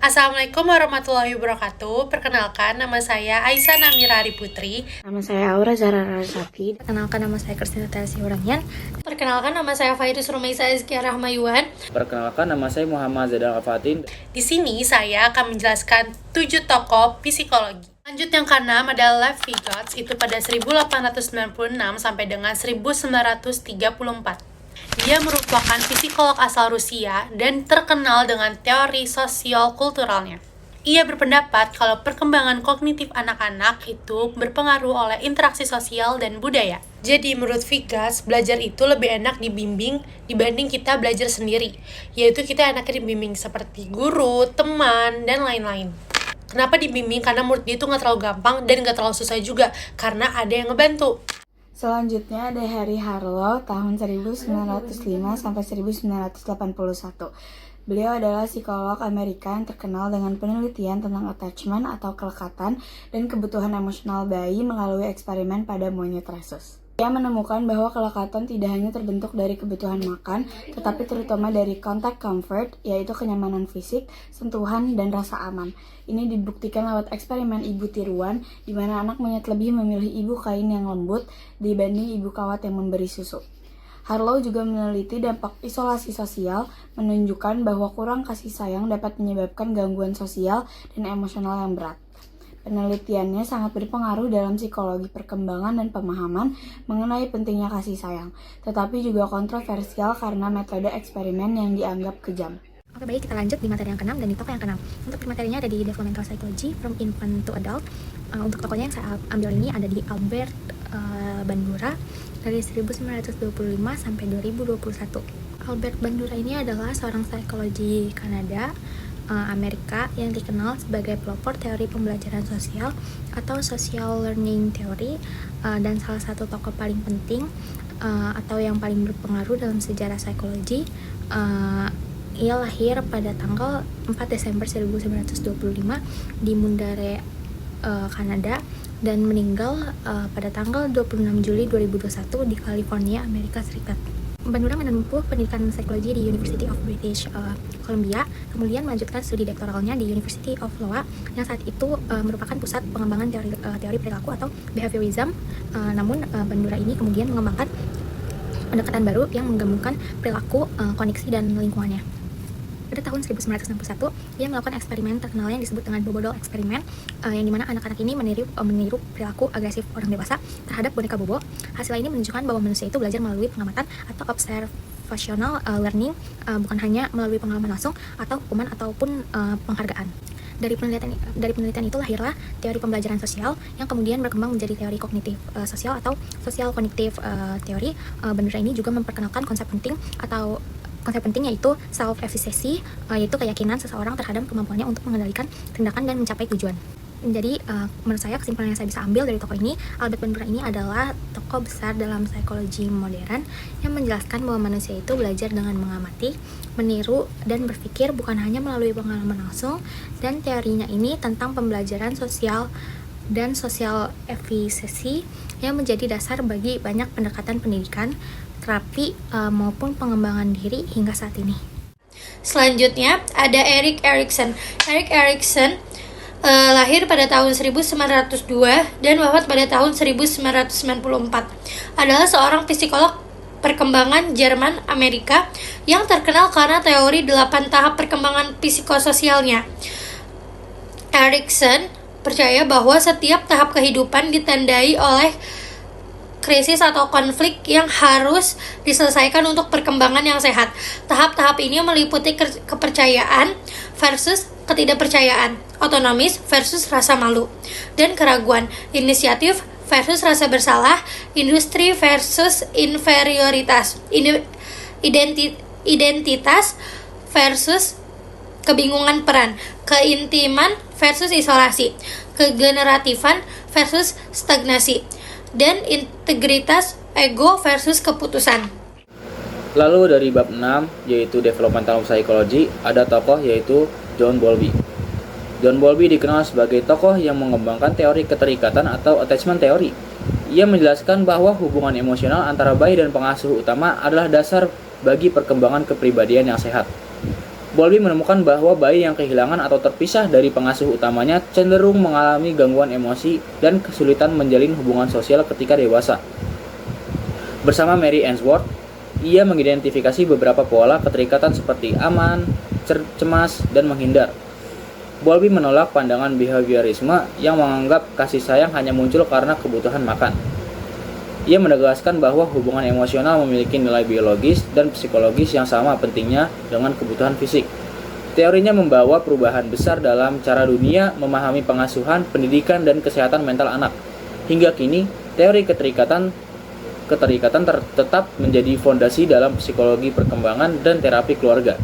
Assalamualaikum warahmatullahi wabarakatuh. Perkenalkan, nama saya Aisyah Namira Ari Putri. Nama saya Aura Zara Rarasati. Perkenalkan, nama saya Kristina Telsi Urangian. Perkenalkan, nama saya Fairuz Rumaisa Ezkia Rahmayuan. Perkenalkan, nama saya Muhammad Zadal Al-Fatin. Di sini saya akan menjelaskan 7 tokoh psikologi. Lanjut yang keenam adalah Lev Vygots, itu pada 1896 sampai dengan 1934. Dia merupakan psikolog asal Rusia dan terkenal dengan teori sosial kulturalnya. Ia berpendapat kalau perkembangan kognitif anak-anak itu berpengaruh oleh interaksi sosial dan budaya. Jadi menurut Vygots, belajar itu lebih enak dibimbing dibanding kita belajar sendiri. Yaitu kita enaknya dibimbing seperti guru, teman, dan lain-lain. Kenapa dibimbing? Karena menurut dia itu nggak terlalu gampang dan nggak terlalu susah juga, karena ada yang ngebantu. Selanjutnya ada Harry Harlow tahun 1905 sampai 1981. Beliau adalah psikolog Amerika yang terkenal dengan penelitian tentang attachment atau kelekatan dan kebutuhan emosional bayi melalui eksperimen pada monyet rhesus. Dia menemukan bahwa kelekatan tidak hanya terbentuk dari kebutuhan makan, tetapi terutama dari contact comfort, yaitu kenyamanan fisik, sentuhan, dan rasa aman. Ini dibuktikan lewat eksperimen ibu tiruan, di mana anak monyet lebih memilih ibu kain yang lembut dibanding ibu kawat yang memberi susu. Harlow juga meneliti dampak isolasi sosial, menunjukkan bahwa kurang kasih sayang dapat menyebabkan gangguan sosial dan emosional yang berat. Penelitiannya sangat berpengaruh dalam psikologi perkembangan dan pemahaman mengenai pentingnya kasih sayang, tetapi juga kontroversial karena metode eksperimen yang dianggap kejam. Oke, baik, kita lanjut di materi yang ke-6 dan di tokoh yang ke-6. Untuk materinya ada di Developmental Psychology from Infant to Adult. Untuk tokohnya yang saya ambil ini ada di Albert Bandura dari 1925 sampai 2021. Albert Bandura ini adalah seorang psikologi Kanada Amerika yang dikenal sebagai pelopor teori pembelajaran sosial atau social learning theory, dan salah satu tokoh paling penting atau yang paling berpengaruh dalam sejarah psikologi. Ia lahir pada tanggal 4 Desember 1925 di Mundare, Kanada, dan meninggal pada tanggal 26 Juli 2021 di California, Amerika Serikat. Bandura menempuh pendidikan psikologi di University of British Columbia, kemudian melanjutkan studi doktoralnya di University of Iowa yang saat itu merupakan pusat pengembangan teori perilaku atau behaviorism. Namun Bandura ini kemudian mengembangkan pendekatan baru yang menggabungkan perilaku, koneksi, dan lingkungannya. Pada tahun 1961, dia melakukan eksperimen terkenal yang disebut dengan Bobo Doll eksperimen, yang dimana anak-anak ini meniru perilaku agresif orang dewasa terhadap boneka Bobo. Hasil ini menunjukkan bahwa manusia itu belajar melalui pengamatan atau observational learning, bukan hanya melalui pengalaman langsung atau hukuman ataupun penghargaan. Dari penelitian itu lahirlah teori pembelajaran sosial yang kemudian berkembang menjadi teori kognitif sosial atau social cognitive theory. Bandura ini juga memperkenalkan konsep penting yaitu self-efficacy, yaitu keyakinan seseorang terhadap kemampuannya untuk mengendalikan tindakan dan mencapai tujuan. Jadi menurut saya kesimpulan yang saya bisa ambil dari tokoh ini, Albert Bandura ini adalah tokoh besar dalam psikologi modern yang menjelaskan bahwa manusia itu belajar dengan mengamati, meniru, dan berpikir bukan hanya melalui pengalaman langsung, dan teorinya ini tentang pembelajaran sosial dan social efficacy yang menjadi dasar bagi banyak pendekatan pendidikan, terapi, maupun pengembangan diri hingga saat ini. Selanjutnya ada Erik Erikson. Erik Erikson lahir pada tahun 1902 dan wafat pada tahun 1994. Adalah seorang psikolog perkembangan Jerman Amerika yang terkenal karena teori 8 tahap perkembangan psikososialnya. Erikson percaya bahwa setiap tahap kehidupan ditandai oleh krisis atau konflik yang harus diselesaikan untuk perkembangan yang sehat. Tahap-tahap ini meliputi kepercayaan versus ketidakpercayaan, otonomis versus rasa malu, dan keraguan, inisiatif versus rasa bersalah, industri versus inferioritas, identitas versus kebingungan peran, keintiman versus isolasi, kegeneratifan versus stagnasi, dan integritas ego versus keputusan. Lalu dari bab 6, yaitu Developmental Psychology, ada tokoh yaitu John Bowlby. John Bowlby dikenal sebagai tokoh yang mengembangkan teori keterikatan atau attachment theory. Ia menjelaskan bahwa hubungan emosional antara bayi dan pengasuh utama adalah dasar bagi perkembangan kepribadian yang sehat. Bowlby menemukan bahwa bayi yang kehilangan atau terpisah dari pengasuh utamanya cenderung mengalami gangguan emosi dan kesulitan menjalin hubungan sosial ketika dewasa. Bersama Mary Ainsworth, ia mengidentifikasi beberapa pola keterikatan seperti aman, cemas, dan menghindar. Bowlby menolak pandangan behaviorisme yang menganggap kasih sayang hanya muncul karena kebutuhan makan. Ia menegaskan bahwa hubungan emosional memiliki nilai biologis dan psikologis yang sama pentingnya dengan kebutuhan fisik. Teorinya membawa perubahan besar dalam cara dunia memahami pengasuhan, pendidikan, dan kesehatan mental anak. Hingga kini, teori keterikatan tetap menjadi fondasi dalam psikologi perkembangan dan terapi keluarga.